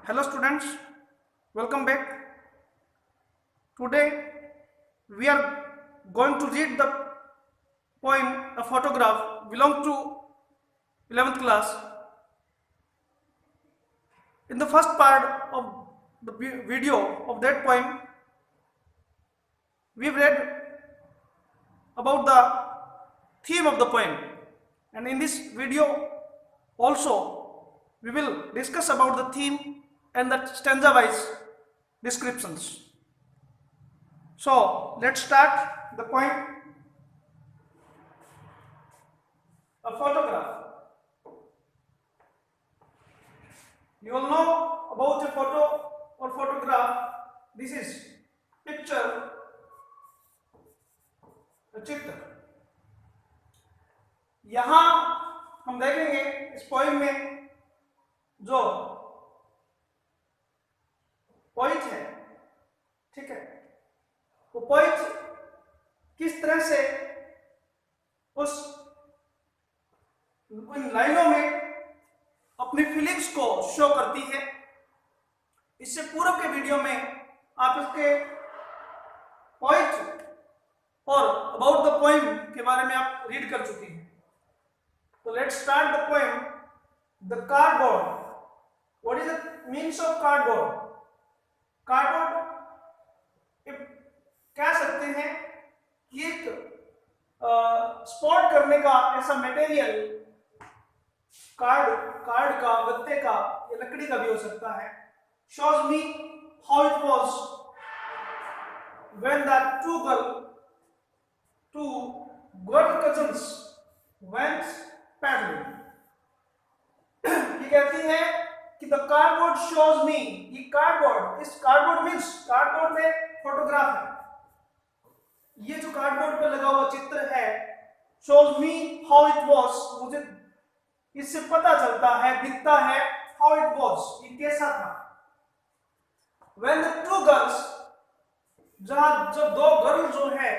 Hello students, welcome back. Today we are going to read the poem A Photograph belong to 11th class. In the first part of the video of that poem, we read about the theme of the poem, and in this video also we will discuss about the theme and the stanza wise descriptions. So let's start the poem. A photograph. You all know about a photo or photograph. This is picture, a चित्र. यहां हम देखेंगे इस poem में जो poet है, ठीक है, वो पोइट किस तरह से उस उन लाइनों में अपनी फीलिंग्स को शो करती है. इससे पूर्व के वीडियो में आप इसके पोइट और अबाउट द पोइम के बारे में आप रीड कर चुकी हैं. तो let's start the poem. The cardboard. What is the means of cardboard? Cardboard कह सकते हैं कि एक स्पॉट करने का ऐसा मटेरियल, कार्ड का, गत्ते का या लकड़ी का भी हो सकता है. Shows me how it was when the two girl cousins went paddling. ये कहती है कि द कार्डबोर्ड शोज मी. ये कार्डबोर्ड, इस कार्डबोर्ड मीन्स कार्डबोर्ड में फोटोग्राफ है. ये जो कार्डबोर्ड पे लगा हुआ चित्र है, shows me how it was, मुझे इससे पता चलता है, दिखता है हाउ इट वाज, ये कैसा था. व्हेन द टू गर्ल्स, जहां जो दो गर्ल जो है,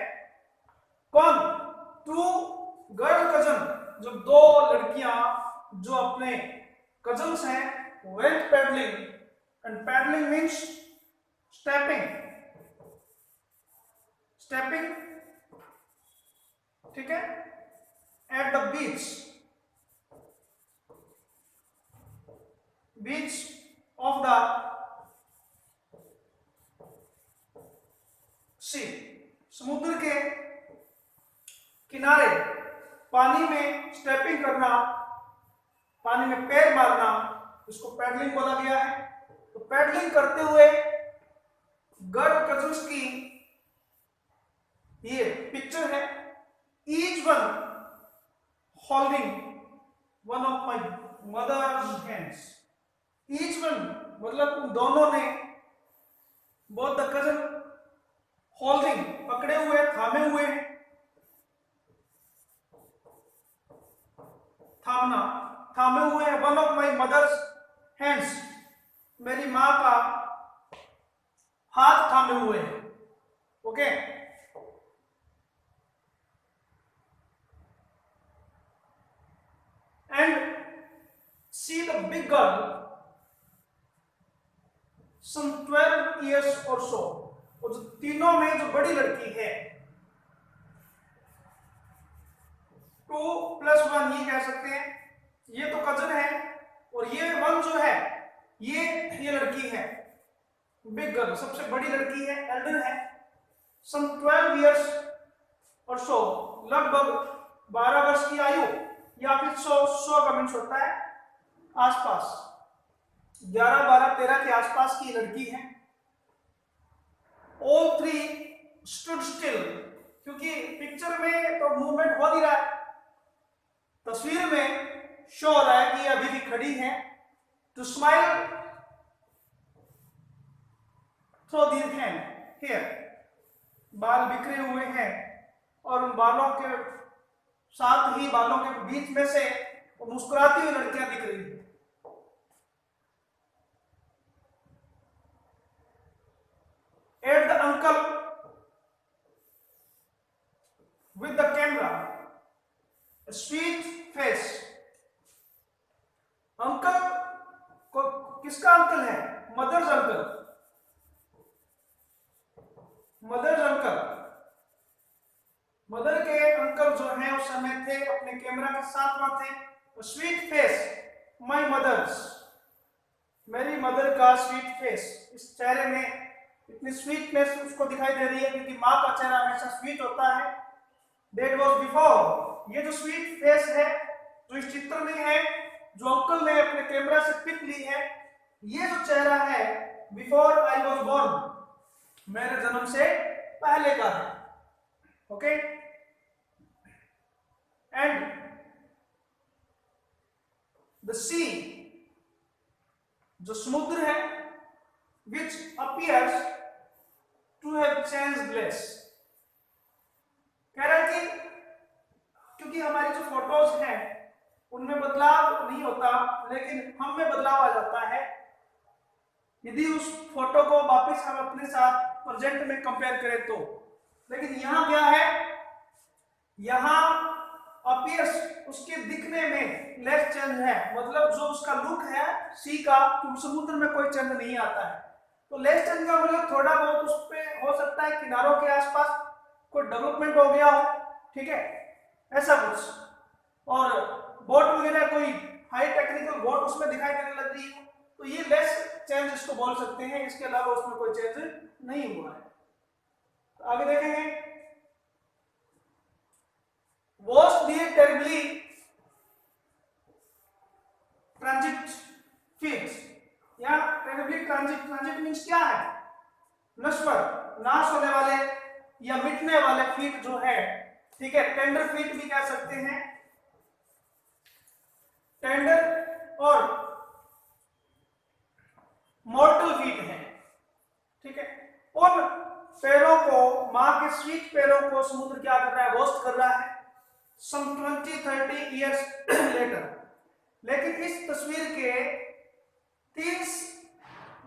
कौन? टू गर्ल कजन, जो दो लड़कियां जो अपने कजन्स हैं, went paddling, and paddling means stepping, ठीक है, at the beach of the sea. समुद्र के किनारे पानी में स्टेपिंग करना, पानी में पैर मारना, इसको पैडलिंग बोला गया है. तो पैडलिंग करते हुए गर्ल कजन्स की ये पिक्चर है. Each one holding one of my mother's hands. Each one मतलब उन दोनों ने, बोथ द कजन, होल्डिंग पकड़े हुए, थामे हुए हैं. थामे हुए हैं. One of my mother's hands, मेरी मां का हाथ थामे हुए हैं. Okay. And see the big girl, some 12 years or so. और जो तीनों में जो बड़ी लड़की है, 2+1 ये कह सकते हैं. ये तो कजन है और ये वन जो है ये लड़की है. बिग गर्ल सबसे बड़ी लड़की है, एल्डर है. सम 12 years और सो, लगभग 12 वर्ष की आयु, या फिर 100 का मीन्स होता है आसपास, 11, 12, 13 के आसपास की लड़की है. ऑल थ्री स्टूड स्टिल, क्योंकि पिक्चर में तो मूवमेंट हो नहीं रहा है, तस्वीर में शो हो रहा है कि अभी भी खड़ी है. To smile through their hand here. बाल बिखरे हुए हैं और उन बालों के साथ ही बालों के बीच में से वो मुस्कुराती हुई लड़कियां दिख रही है. At the uncle with the camera, a sweet face. Uncle को, किसका अंकल है? Mother's uncle, mother's uncle, mother के अंकल जो हैं उस समय थे, अपने कैमरा के साथ में थे। स्वीट फेस माय मदर्स, मेरी मदर का स्वीट फेस, इस चेहरे में इतनी स्वीटनेस उसको दिखाई दे रही है क्योंकि माँ का चेहरा हमेशा स्वीट होता है। That was before, ये जो स्वीट फेस है जो इस चित्र में है, जो अंकल ने अपने कैमरा से पिक ली है, ये जो चेहरा है बिफोर आई वॉज बोर्न, मेरे जन्म से पहले का है। ओके, एंड द सी, जो समुद्र है, which appears to have changed less, कह रहा है कि क्योंकि हमारी जो फोटोज हैं उनमें बदलाव नहीं होता लेकिन हम में बदलाव आ जाता है यदि उस फोटो को वापस हम अपने साथ प्रेजेंट में कंपेयर करें तो। लेकिन यहाँ क्या है, यहाँ अपीयर्स, उसके दिखने में लेस चेंज है, मतलब जो उसका लुक है सी का, क्योंकि समुद्र में कोई चेंज नहीं आता है, तो लेस चेंज का मतलब थोड़ा बहुत उस पे हो सकता है किनारों के आसपास कोई डेवलपमेंट हो गया हो, ठीक है, ऐसा कुछ, और बोट वगैरह कोई हाई टेक्निकल बोट उसमें दिखाई देने लग रही है, तो ये लेस चेंज इसको बोल सकते हैं, इसके अलावा उसमें कोई चेंज नहीं हुआ है। तो आगे देखेंगे, वॉश दिए टेरिबली ट्रांजिट फीट, या टेरिबली ट्रांजिट, ट्रांजिट मीन्स क्या है, नश्वर, नाश होने वाले या मिटने वाले फीट जो है, ठीक है, टेंडर फीट भी कह सकते हैं, टेंडर और मॉर्टल फीट है, ठीक है। उन पैरों को, मां के स्वीट पैरों को समुद्र क्या कर रहा है, वॉश कर रहा है some 20-30 years later। लेकिन इस तस्वीर के 30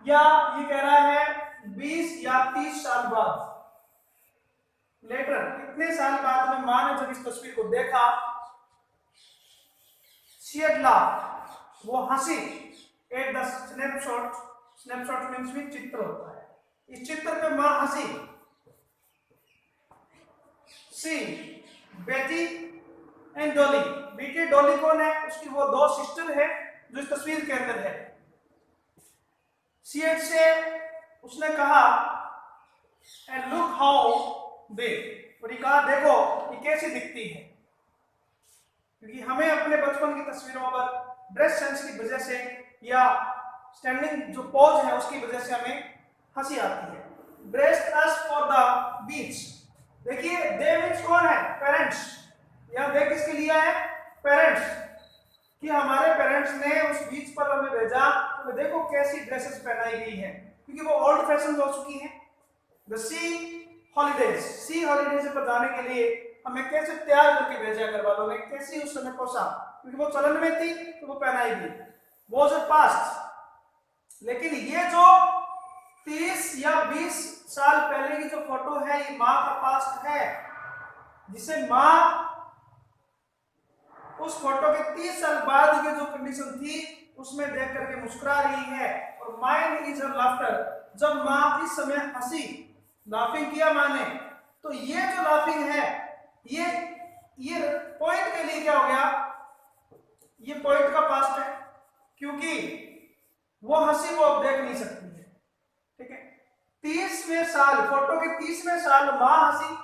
या ये कह रहा है 20 या 30 साल बाद, लेटर, कितने साल बाद में मां ने जब इस तस्वीर को देखा, she had laughed, वो हंसी, at the snapshot, snapshot means भी चित्र होता है, इस चित्र में मां हंसी। सी बेटी एंड डॉली, बेटी डॉली कौन है, उसकी वो दो सिस्टर है जो इस तस्वीर के अंदर है। सीएट से उसने कहा एंड लुक हाउ दे, और ये कहा देखो ये कैसी दिखती है, क्योंकि हमें अपने बचपन की तस्वीरों पर ड्रेस सेंस की वजह से या स्टैंडिंग जो पोज है उसकी वजह से हमें हंसी आती है। Dressed us for the beach, देखिए दे मीन्स कौन है, पेरेंट्स, यहाँ दे किसके लिए है, पेरेंट्स, कि हमारे पेरेंट्स ने उस बीच पर हमें भेजा, तो देखो कैसी ड्रेसेस पहनाई गई हैं, क्योंकि वो ओल्ड फैशन हो चुकी हैं। The sea holidays, sea holidays पर जाने के लिए हमें कैसे तैयार करके भेजा घर वालों ने, कैसी उस समय पोशाक, क्योंकि वो चलन में थी तो वो पहनाई गई, वो जो पास्ट। लेकिन ये जो 30 या 20 साल पहले की जो फोटो है, ये माँ का पास्ट है, जिसे माँ उस फोटो के 30 साल बाद की जो कंडीशन थी उसमें देख करके मुस्कुरा रही है, और माइंड इज हर लाफ्टर, जब माँ इस समय हंसी, लाफिंग किया माँ ने, तो ये जो लाफिंग है ये पॉइंट के लिए क्या हो गया, ये पॉइंट का पास्ट है, क्योंकि वो हंसी वो अब देख नहीं सकती है, ठीक है। 30वें साल, फोटो के 30वें साल माँ हंसी,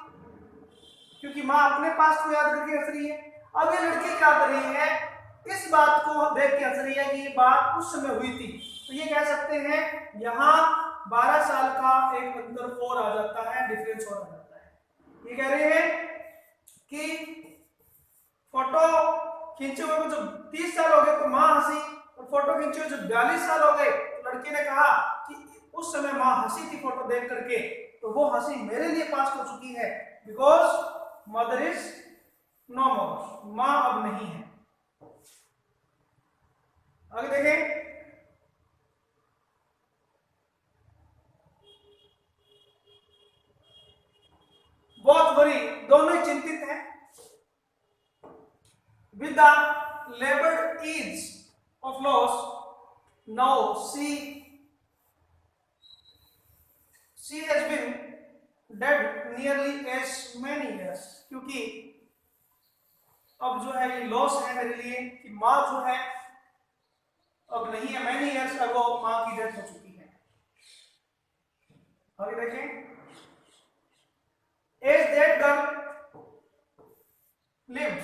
क्योंकि माँ अपने पास्ट को याद करके हंस रही है। अब ये लड़की क्या कर रही है, इस बात को देख के हंस रही है कि ये बात उस समय हुई थी, तो ये कह सकते हैं यहाँ 12 साल का एक अंतर और आ जाता है, डिफरेंस और आ जाता है। ये कह रहे हैं कि फोटो खींचे हुए को जब 30 साल हो गए तो माँ हंसी, और फोटो खींचे हुए जब 42 साल हो गए तो लड़की ने कहा कि उस समय माँ हंसी थी फोटो देख करके, तो वो हंसी मेरे लिए पास हो चुकी है, बिकॉज मदर इज नो मोर, माँ अब नहीं है। आगे देखें, बहुत बड़ी, दोनों ही चिंतित हैं। With the laboured ease of loss, now she she has been dead nearly as many years, क्योंकि अब जो है ये लॉस है मेरे लिए कि माँ जो है अब नहीं है, मैनी ईयर्स अगो माँ की डेथ हो चुकी है। आगे देखें, as that girl lived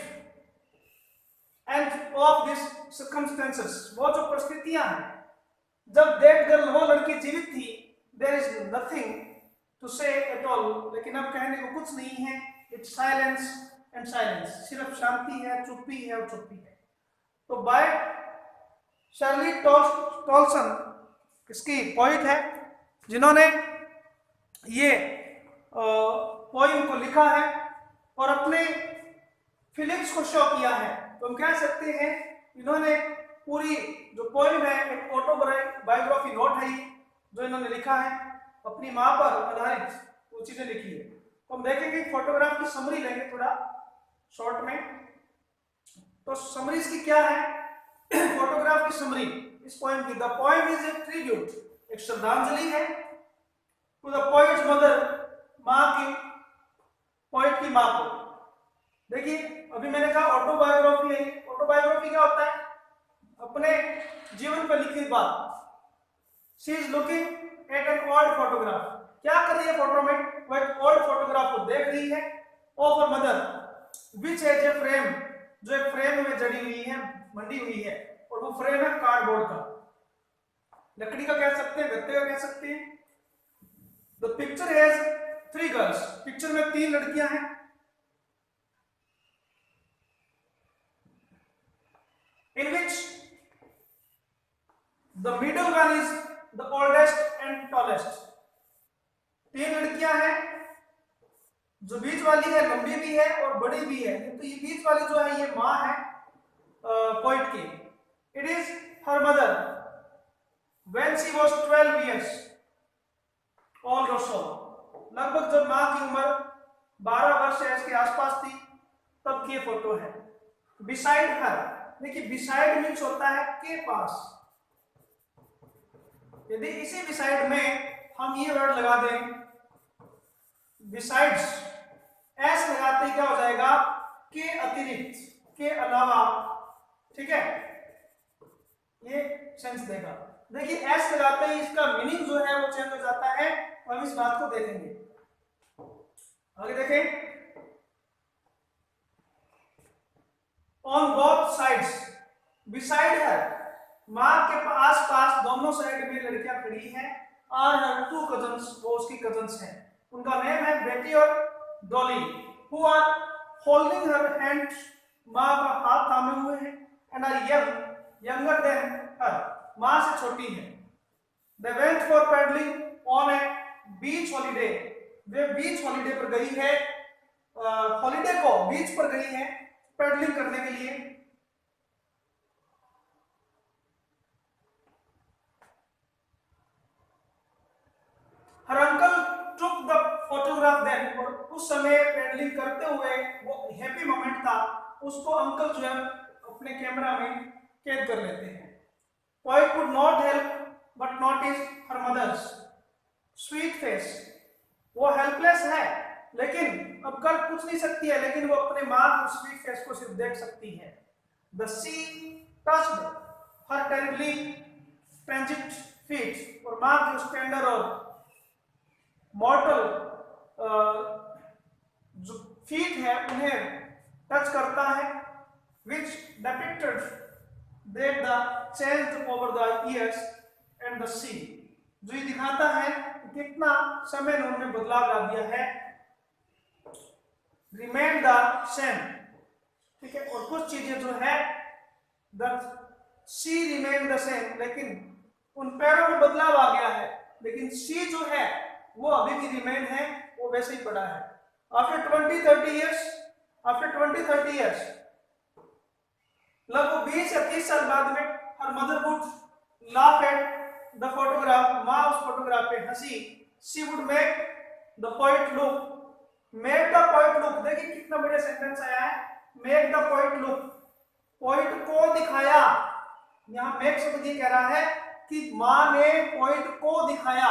and of this circumstances, वो जो परिस्थितियां हैं जब दैट गर्ल, वो लड़की जीवित थी, देयर इज नथिंग टू से एट ऑल, लेकिन अब कहने को कुछ नहीं है। इट्स साइलेंस एंड साइलेंस, सिर्फ शांति है, चुप्पी है और चुप्पी है। तो बाय शार्ली टॉलसन, इसकी पोइट है जिन्होंने ये पोइम को लिखा है और अपने फीलिंग्स को शो किया है। तो हम कह सकते हैं इन्होंने पूरी जो पोइम है एक ऑटोबायोग्राफी नोट है जो इन्होंने लिखा है, अपनी माँ पर आधारित वो चीजें लिखी है। तो हम देखेंगे फोटोग्राफ की समरी लेंगे थोड़ा शॉर्ट में। तो समरी इसकी क्या है? फोटोग्राफ की समरी इस पोएम की, the poem is a tribute, एक श्रद्धांजलि है टू द पोएट्स मदर, माँ की, पोएट की माँ को। देखिए अभी मैंने कहा ऑटोबायोग्राफी है। ऑटोबायोग्राफी क्या होता है? अपने जीवन पर लिखी बात। She is looking at an old photograph, क्या कर रही है फोटो में? वो एक ओल्ड फोटोग्राफ को देख रही है, of her mother which has a frame, जो एक फ्रेम में जड़ी हुई है, बंधी हुई है, और वो फ्रेम है कार्डबोर्ड का, लकड़ी का कह सकते हैं, गत्ते का कह सकते हैं। The picture has 3 girls, picture में 3 लड़कियां हैं। In which the middle one is the oldest and tallest, 3 लड़कियां हैं, जो बीच वाली है लंबी भी है और बड़ी भी है। तो ये बीच वाली जो है ये माँ है पोइट की। It is her mother when she was 12 years old or so, लगभग जब माँ की उम्र 12 वर्ष है इसके आसपास थी तब की फोटो है। बिसाइड हर, देखिए बिसाइड मीन्स होता है के पास। यदि इसी बिसाइड में हम ये वर्ड लगा दें बिसाइड्स, एस लगाते क्या हो जाएगा? के अतिरिक्त, के अलावा, ठीक है, ये सेंस देगा। देखिए एस लगाते ही इसका मीनिंग जो है वो चेंज हो जाता है, हम इस बात को देखेंगे। आगे देखें, ऑन बोथ साइड्स, बिसाइड है, माँ के आस पास दोनों साइड में लड़कियां खड़ी हैं, आर हर 2 कजन्स, वो उसकी कजन्स हैं। उनका नेम है बेटी और Dolly, who are holding her hand, माँ का हाथ थामे हुए हैं, and are younger than her, माँ से छोटी है। They went for paddling on a beach holiday, वे बीच हॉलीडे पर गई है, हॉलीडे को बीच पर गई है पैडलिंग करने के लिए। Her uncle took the photograph then, और उस समय पैडलिंग करते हुए वो हैप्पी मोमेंट था, उसको अंकल जो है अपने कैमरा में कैद कर लेते हैं। Poet could not help but notice her mother's sweet face, वो हेल्पलेस है लेकिन अब कर कुछ नहीं सकती है, लेकिन वो अपने माँ के स्वीट फेस को सिर्फ देख सकती है। The sea touched her terribly transient feet, और माँ के उस टेंडर और मॉर्टल जो फीट है उन्हें टच करता है। Which depicted that the change over the years and the C, जो ये दिखाता है कि कितना समय ने उन्हें बदलाव ला दिया है। रिमेन द सेम, ठीक है, और कुछ चीजें जो है the sea remain the same, लेकिन उन पैरों में बदलाव आ गया है, लेकिन सी जो है वो अभी भी रिमेन है, वो वैसे ही पड़ा है। आफ्टर 20-30 years, लगभग 20 या 30 साल बाद में, her mother would laugh at the photograph, माँ उस फोटोग्राफ पे हंसी। She would make the poet look, make the poet look, देखिए कितना बढ़िया सेंटेंस आया है, make the poet look, poet को दिखाया। यहां मेक शब्द ये कह रहा है कि माँ ने पोएट को दिखाया,